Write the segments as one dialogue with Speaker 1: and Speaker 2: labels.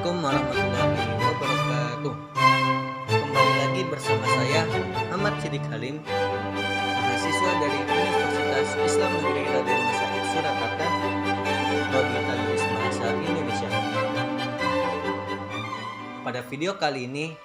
Speaker 1: Assalamualaikum warahmatullahi wabarakatuh. Kembali lagi bersama saya Ahmad Siddiq Halim, mahasiswa dari Universitas Islam Negeri Raden Massaid Surakarta, Prodi Tadris Bahasa Indonesia. Pada video kali ini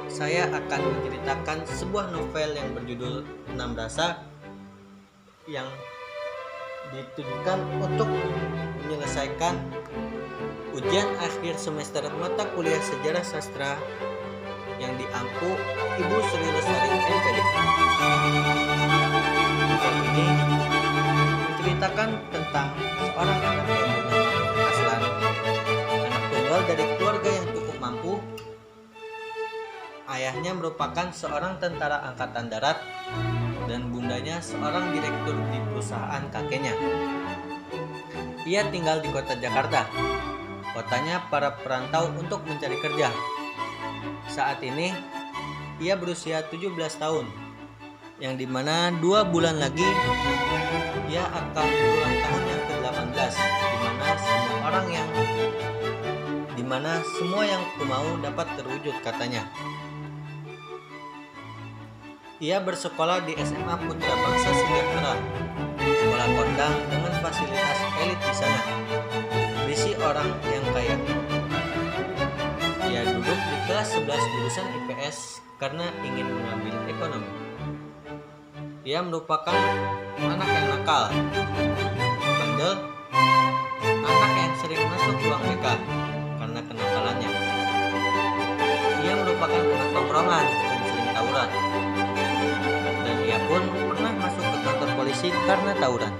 Speaker 1: saya akan menceritakan sebuah novel yang berjudul 6 Rasa yang ditujukan untuk menyelesaikan ujian akhir semester mata kuliah Sejarah Sastra yang diampu Ibu Sri Lestari MPD. Novel ini menceritakan tentang seorang anak yang bernama Aslan, anak tunggal dari keluarga yang cukup mampu. Ayahnya merupakan seorang tentara angkatan darat dan bundanya seorang direktur di perusahaan kakeknya. Ia tinggal di kota Jakarta, kotanya para perantau untuk mencari kerja. Saat ini ia berusia 17 tahun, yang dimana 2 bulan lagi ia akan berulang tahun yang ke-18, dimana semua yang ku mau dapat terwujud, katanya. Ia bersekolah di SMA Putra Bangsa Sejahtera, sekolah kondang dengan fasilitas elit di sana, berisi orang yang kaya. Ia duduk di kelas 11 jurusan IPS karena ingin mengambil ekonomi. Ia merupakan anak yang nakal, bandel, anak yang sering masuk ruang BK karena kenakalannya. Ia merupakan anak tongkrongan dan sering tawuran. Dan ia pun pernah masuk ke kantor polisi karena tawuran.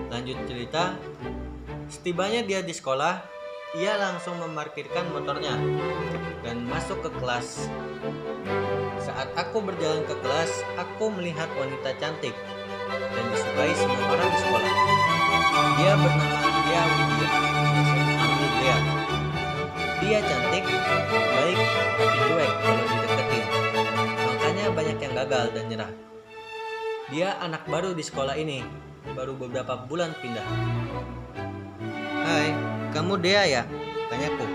Speaker 1: Lanjut cerita, setibanya dia di sekolah, ia langsung memarkirkan motornya dan masuk ke kelas. Saat aku berjalan ke kelas, aku melihat wanita cantik dan disukai semua orang di sekolah. Dia bernama Dia Widya, panggil Dea. Dia cantik, baik, tapi cuek kalau dideketin. Makanya banyak yang gagal dan nyerah. Dia anak baru di sekolah ini, baru beberapa bulan pindah. "Hai, kamu Dea ya?" tanyaku.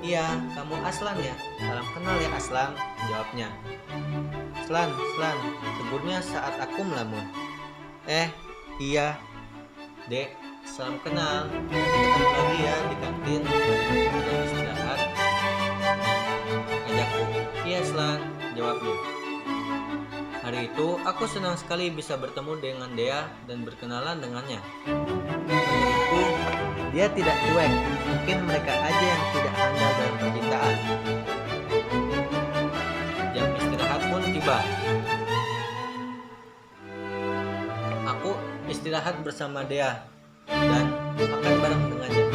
Speaker 1: "Iya, kamu Aslan ya? Salam kenal ya Aslan," jawabnya. Slan, tegurnya saat aku melamun. Iya, Dek, salam kenal. Nanti ketemu lagi ya di kantin. Ada istirahat, ajakku. "Iya Slan," jawabnya. Hari itu aku senang sekali bisa bertemu dengan Dea dan berkenalan dengannya. Menurutku, dia tidak cuek, mungkin mereka aja yang tidak handal dalam percintaan. Jam istirahat pun tiba. Aku istirahat bersama Dea dan makan bareng dengannya.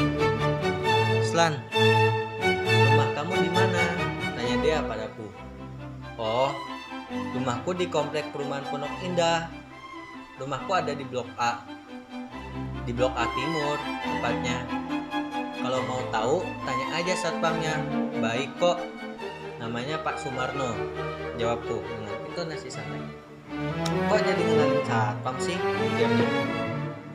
Speaker 1: "Slan, rumah kamu di mana?" tanya Dea padaku. "Oh, rumahku di komplek perumahan Pondok Indah. Rumahku ada di Blok A. Di Blok A Timur tempatnya. Kalau mau tahu, tanya aja satpamnya. Baik kok. Namanya Pak Sumarno," jawabku dengan intonasi santai. "Kok jadi kenalin satpam sih?" ujarnya.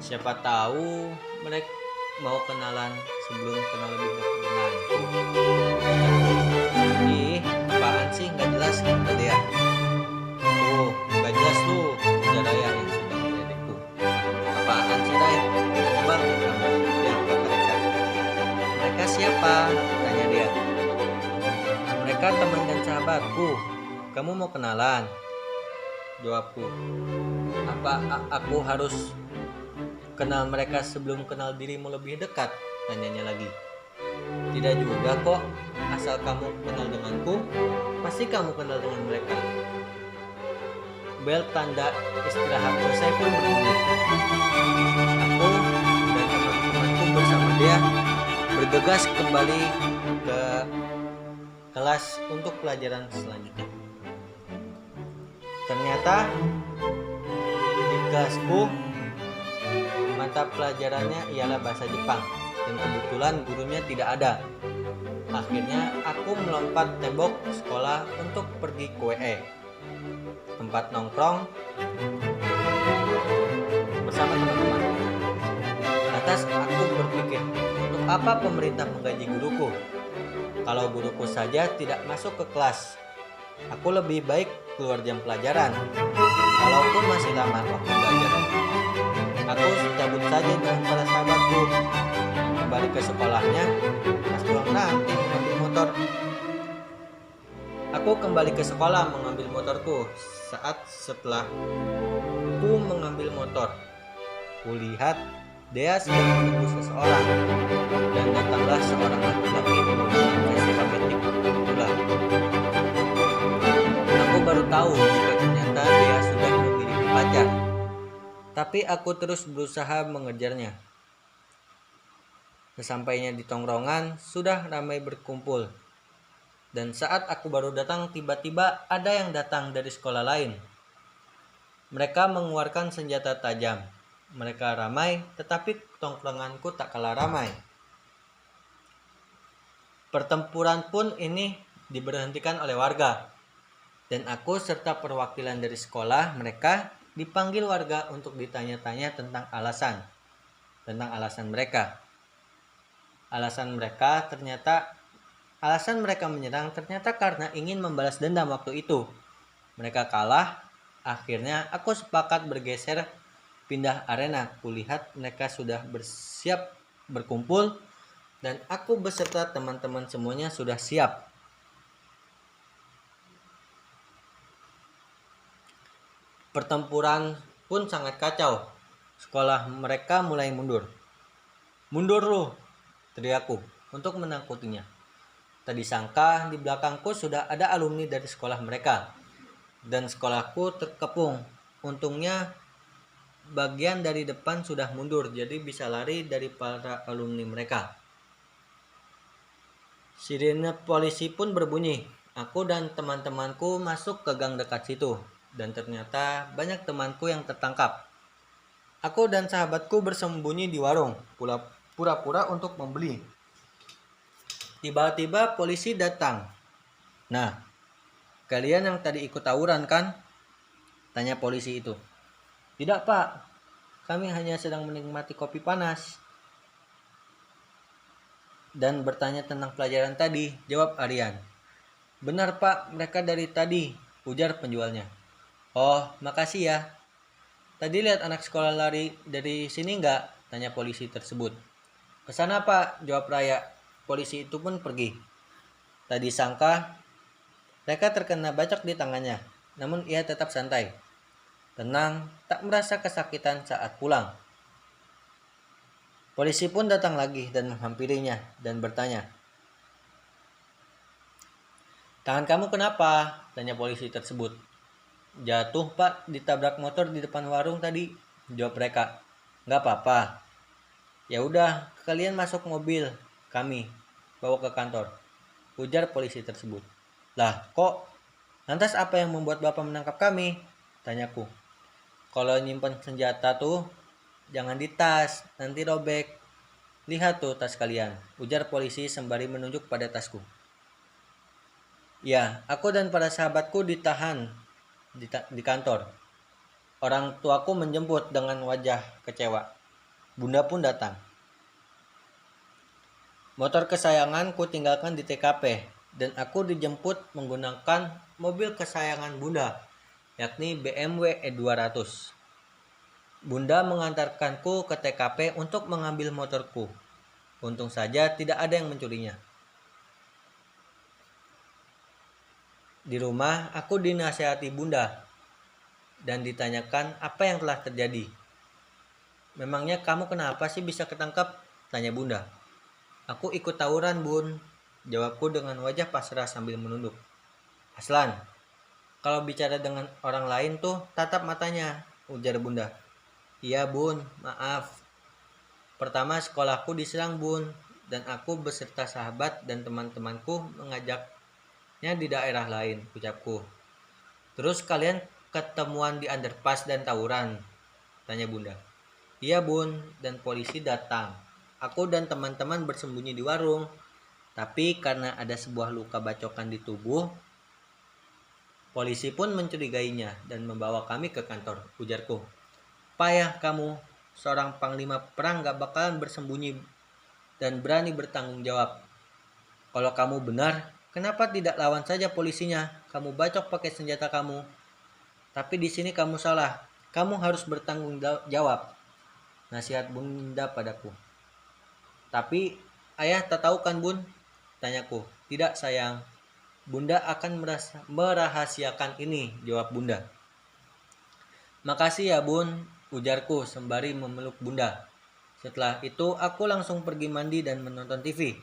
Speaker 1: "Siapa tahu mereka mau kenalan sebelum kenal lebih dekat denganku." "Ih, apaan sih, nggak jelas," kata dia. "Tuh, nggak jelas tuh," ujar Raya yang sedang meledekku. "Apaan sih, Ray? Coba kamu lihat ke mereka." "Mereka siapa?" tanya dia. "Mereka teman dan sahabatku. Kamu mau kenalan?" jawabku. "Apa aku harus kenal mereka sebelum kenal dirimu lebih dekat?" tanyanya lagi. "Tidak juga kok. Asal kamu kenal denganku, pasti kamu kenal dengan mereka." Bel tanda istirahat selesai pun berbunyi. Aku dan teman-temanku bersama dia bergegas kembali ke kelas untuk pelajaran selanjutnya. Ternyata di kelasku mata pelajarannya ialah bahasa Jepang dan kebetulan gurunya tidak ada. Akhirnya aku melompat tembok sekolah untuk pergi ke WE, tempat nongkrong bersama apa pemerintah menggaji guruku? Kalau guruku saja tidak masuk ke kelas, aku lebih baik keluar jam pelajaran. Walaupun masih lama waktu belajar, aku cabut saja dengan para sahabatku. Kembali ke sekolahnya, pas pulang nanti mengambil motor. Aku kembali ke sekolah mengambil motorku. Saat setelah ku mengambil motor, kulihat Dea sedang menunggu seseorang, dan datanglah seorang laki-laki menggunakan vespa metik pula. Aku baru tahu jika ternyata Dea sudah memiliki pacar, tapi aku terus berusaha mengejarnya. Sesampainya di tongkrongan, sudah ramai berkumpul. Dan saat aku baru datang, tiba-tiba ada yang datang dari sekolah lain. Mereka mengeluarkan senjata tajam. Mereka ramai, tetapi tongkronganku tak kalah ramai. Pertempuran pun ini diberhentikan oleh warga. Dan aku serta perwakilan dari sekolah mereka dipanggil warga untuk ditanya-tanya tentang alasan mereka. Alasan mereka menyerang ternyata karena ingin membalas dendam waktu itu. Mereka kalah, akhirnya aku sepakat bergeser pindah arena. Kulihat mereka sudah bersiap berkumpul dan aku beserta teman-teman semuanya sudah siap. Pertempuran pun sangat kacau. Sekolah mereka mulai mundur. "Mundur lu!" teriakku untuk menakutinya. Tadi sangka di belakangku sudah ada alumni dari sekolah mereka. Dan sekolahku terkepung. Untungnya bagian dari depan sudah mundur, jadi bisa lari dari para alumni mereka. Sirine polisi pun berbunyi. Aku dan teman-temanku masuk ke gang dekat situ. Dan ternyata banyak temanku yang tertangkap. Aku dan sahabatku bersembunyi di warung, pura-pura untuk membeli. Tiba-tiba polisi datang. "Nah, kalian yang tadi ikut tawuran kan?" tanya polisi itu. "Tidak, Pak. Kami hanya sedang menikmati kopi panas." "Dan bertanya tentang pelajaran tadi," jawab Aryan. "Benar, Pak. Mereka dari tadi," ujar penjualnya. "Oh, makasih ya. Tadi lihat anak sekolah lari dari sini nggak?" tanya polisi tersebut. "Kesana, Pak," jawab Raya. Polisi itu pun pergi. Tadi sangka mereka terkena bacok di tangannya, namun ia tetap santai, tenang, tak merasa kesakitan saat pulang. Polisi pun datang lagi dan menghampirinya dan bertanya, "Tangan kamu kenapa?" tanya polisi tersebut. "Jatuh, Pak, ditabrak motor di depan warung tadi," jawab mereka. "Nggak apa-apa. Ya udah, kalian masuk mobil kami, bawa ke kantor," ujar polisi tersebut. "Lah, kok? Lantas apa yang membuat Bapak menangkap kami?" tanyaku. "Kalau nyimpen senjata tuh jangan di tas, nanti robek. Lihat tuh tas kalian," ujar polisi sembari menunjuk pada tasku. "Ya, aku dan para sahabatku ditahan di kantor. Orang tuaku menjemput dengan wajah kecewa. Bunda pun datang. Motor kesayanganku tinggalkan di TKP dan aku dijemput menggunakan mobil kesayangan Bunda, yakni BMW E200. Bunda mengantarkanku ke TKP untuk mengambil motorku. Untung saja tidak ada yang mencurinya. Di rumah, aku dinasihati Bunda dan ditanyakan apa yang telah terjadi. "Memangnya kamu kenapa sih bisa ketangkap?" tanya Bunda. "Aku ikut tawuran, Bun," jawabku dengan wajah pasrah sambil menunduk. "Aslan, kalau bicara dengan orang lain tuh tatap matanya," ujar Bunda. "Iya, Bun, maaf. Pertama sekolahku diserang, Bun, dan aku beserta sahabat dan teman-temanku mengajaknya di daerah lain," ucapku. "Terus kalian ketemuan di underpass dan tawuran?" tanya Bunda. "Iya, Bun, dan polisi datang. Aku dan teman-teman bersembunyi di warung, tapi karena ada sebuah luka bacokan di tubuh, polisi pun mencurigainya dan membawa kami ke kantor," ujarku. "Payah kamu, seorang panglima perang gak bakalan bersembunyi dan berani bertanggung jawab. Kalau kamu benar, kenapa tidak lawan saja polisinya? Kamu bacok pakai senjata kamu. Tapi di sini kamu salah. Kamu harus bertanggung jawab. Nasihat bunda padaku. Tapi ayah tak tahu kan bun? Tanyaku. Tidak sayang. Bunda akan merahasiakan ini, jawab bunda. Makasih ya bun, ujarku sembari memeluk bunda. Setelah itu aku langsung pergi mandi dan menonton TV.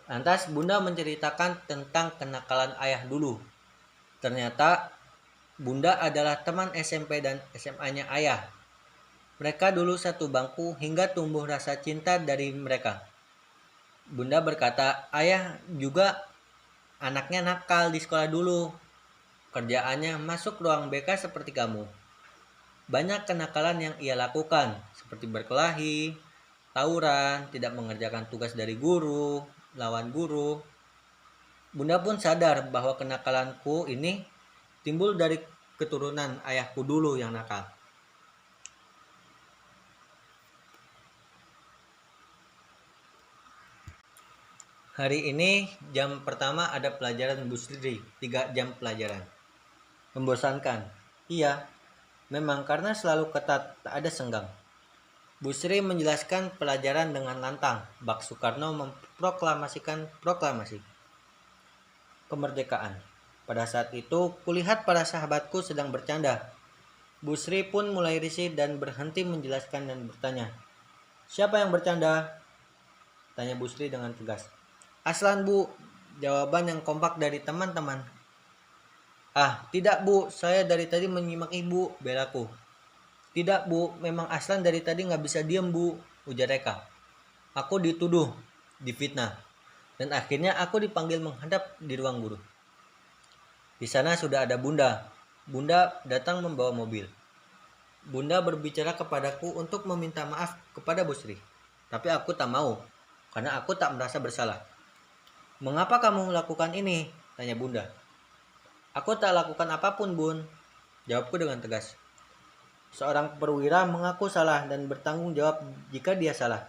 Speaker 1: Lantas bunda menceritakan tentang kenakalan ayah dulu. Ternyata bunda adalah teman SMP dan SMA-nya ayah. Mereka dulu satu bangku hingga tumbuh rasa cinta dari mereka. Bunda berkata, ayah juga anaknya nakal di sekolah dulu. Kerjaannya masuk ruang BK seperti kamu. Banyak kenakalan yang ia lakukan, seperti berkelahi, tawuran, tidak mengerjakan tugas dari guru, lawan guru. Bunda pun sadar bahwa kenakalanku ini timbul dari keturunan ayahku dulu yang nakal. Hari ini jam pertama ada pelajaran Bu Sri, 3 jam pelajaran. Membosankan. Iya, memang karena selalu ketat, tak ada senggang. Bu Sri menjelaskan pelajaran dengan lantang. Bak Soekarno memproklamasikan proklamasi kemerdekaan. Pada saat itu, kulihat para sahabatku sedang bercanda. Bu Sri pun mulai risih dan berhenti menjelaskan dan bertanya, siapa yang bercanda? Tanya Bu Sri dengan tegas. Aslan bu, jawaban yang kompak dari teman-teman. Ah, tidak bu, saya dari tadi menyimak ibu, belaku. Tidak bu, memang Aslan dari tadi nggak bisa diam bu, ujar Eka. Aku dituduh, difitnah, dan akhirnya aku dipanggil menghadap di ruang guru. Di sana sudah ada bunda. Bunda datang membawa mobil. Bunda berbicara kepadaku untuk meminta maaf kepada Bu Sri. Tapi aku tak mau, karena aku tak merasa bersalah. Mengapa kamu melakukan ini? Tanya bunda. Aku tak lakukan apapun bun, jawabku dengan tegas. Seorang perwira mengaku salah dan bertanggung jawab jika dia salah.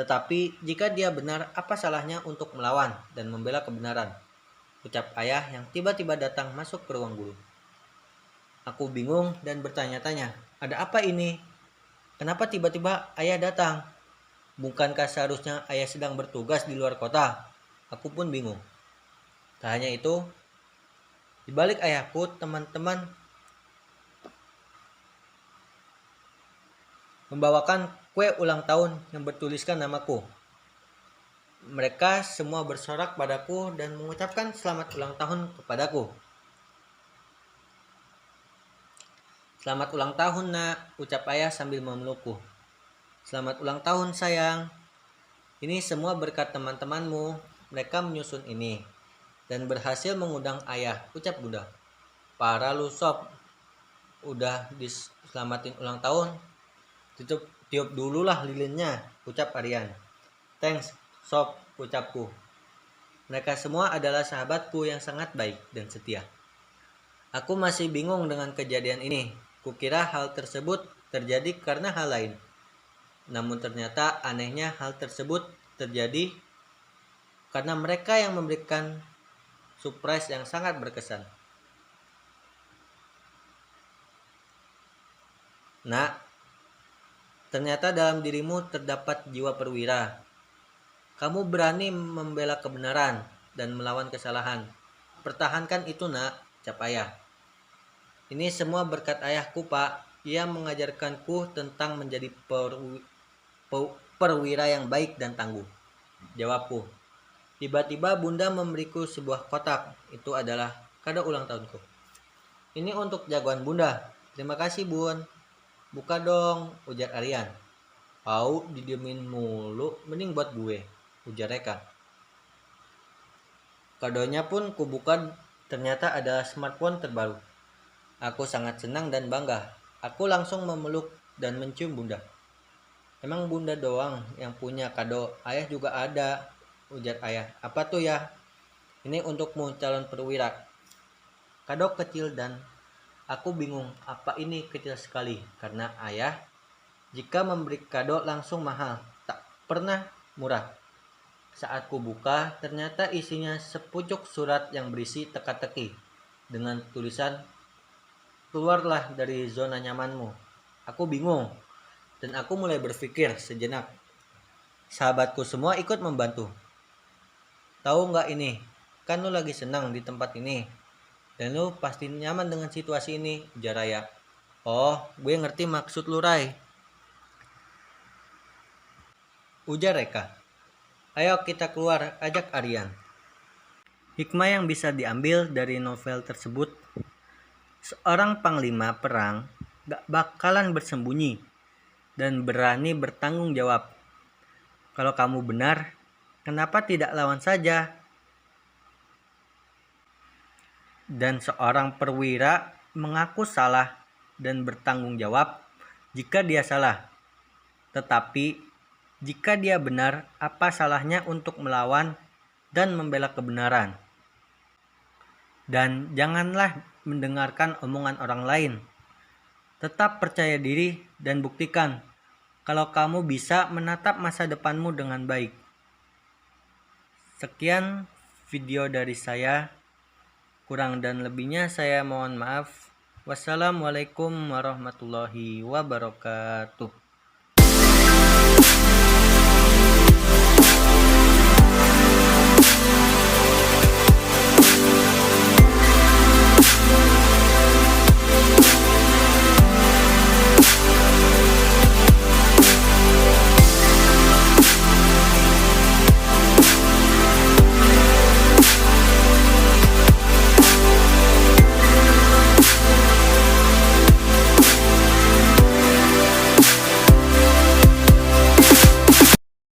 Speaker 1: Tetapi jika dia benar, apa salahnya untuk melawan dan membela kebenaran? Ucap ayah yang tiba-tiba datang masuk ke ruang guru. Aku bingung dan bertanya-tanya, ada apa ini? Kenapa tiba-tiba ayah datang? Bukankah seharusnya ayah sedang bertugas di luar kota? Aku pun bingung. Tak hanya itu, di balik ayahku, teman-teman membawakan kue ulang tahun yang bertuliskan namaku. Mereka semua bersorak padaku dan mengucapkan selamat ulang tahun kepadaku. Selamat ulang tahun nak, ucap ayah sambil memelukku. Selamat ulang tahun sayang. Ini semua berkat teman-temanmu. Mereka menyusun ini dan berhasil mengundang ayah, ucap bunda. Para lu sob, udah diselamatin ulang tahun, tiup dululah lilinnya, ucap Aryan. Thanks sob, ucapku. Mereka semua adalah sahabatku yang sangat baik dan setia. Aku masih bingung dengan kejadian ini. Kukira hal tersebut terjadi karena hal lain. Namun ternyata anehnya hal tersebut terjadi karena mereka yang memberikan surprise yang sangat berkesan. Nah, ternyata dalam dirimu terdapat jiwa perwira. Kamu berani membela kebenaran dan melawan kesalahan. Pertahankan itu nak, ucap ayah. Ini semua berkat ayahku pak. Ia mengajarkanku tentang menjadi perwira yang baik dan tangguh. Jawabku. Tiba-tiba bunda memberiku sebuah kotak. Itu adalah kado ulang tahunku. Ini untuk jagoan bunda. Terima kasih bun. Buka dong, ujar Aryan. Au, didiemin mulu, mending buat gue, ujar Eka. Kadonya pun kubuka, ternyata adalah smartphone terbaru. Aku sangat senang dan bangga. Aku langsung memeluk dan mencium bunda. Emang bunda doang yang punya kado, ayah juga ada, ujar ayah. Apa tuh ya? Ini untukmu calon perwira. Kado kecil dan Aku bingung, apa ini kecil sekali? Karena ayah, jika memberi kado langsung mahal, tak pernah murah. Saat ku buka, ternyata isinya sepucuk surat yang berisi teka-teki dengan tulisan, keluarlah dari zona nyamanmu. Aku bingung, dan aku mulai berpikir sejenak. Sahabatku semua ikut membantu. Tahu nggak ini? Kan lu lagi senang di tempat ini. Dan lu pasti nyaman dengan situasi ini, ujar Raya. Oh, gue ngerti maksud lu, Ray, ujar Reka. Ayo kita keluar, ajak Aryan. Hikmah yang bisa diambil dari novel tersebut, seorang panglima perang gak bakalan bersembunyi dan berani bertanggung jawab. Kalau kamu benar, kenapa tidak lawan saja? Dan seorang perwira mengaku salah dan bertanggung jawab jika dia salah. Tetapi jika dia benar, apa salahnya untuk melawan dan membela kebenaran? Dan janganlah mendengarkan omongan orang lain. Tetap percaya diri dan buktikan kalau kamu bisa menatap masa depanmu dengan baik. Sekian video dari saya. Kurang dan lebihnya saya mohon maaf. Wassalamualaikum warahmatullahi wabarakatuh.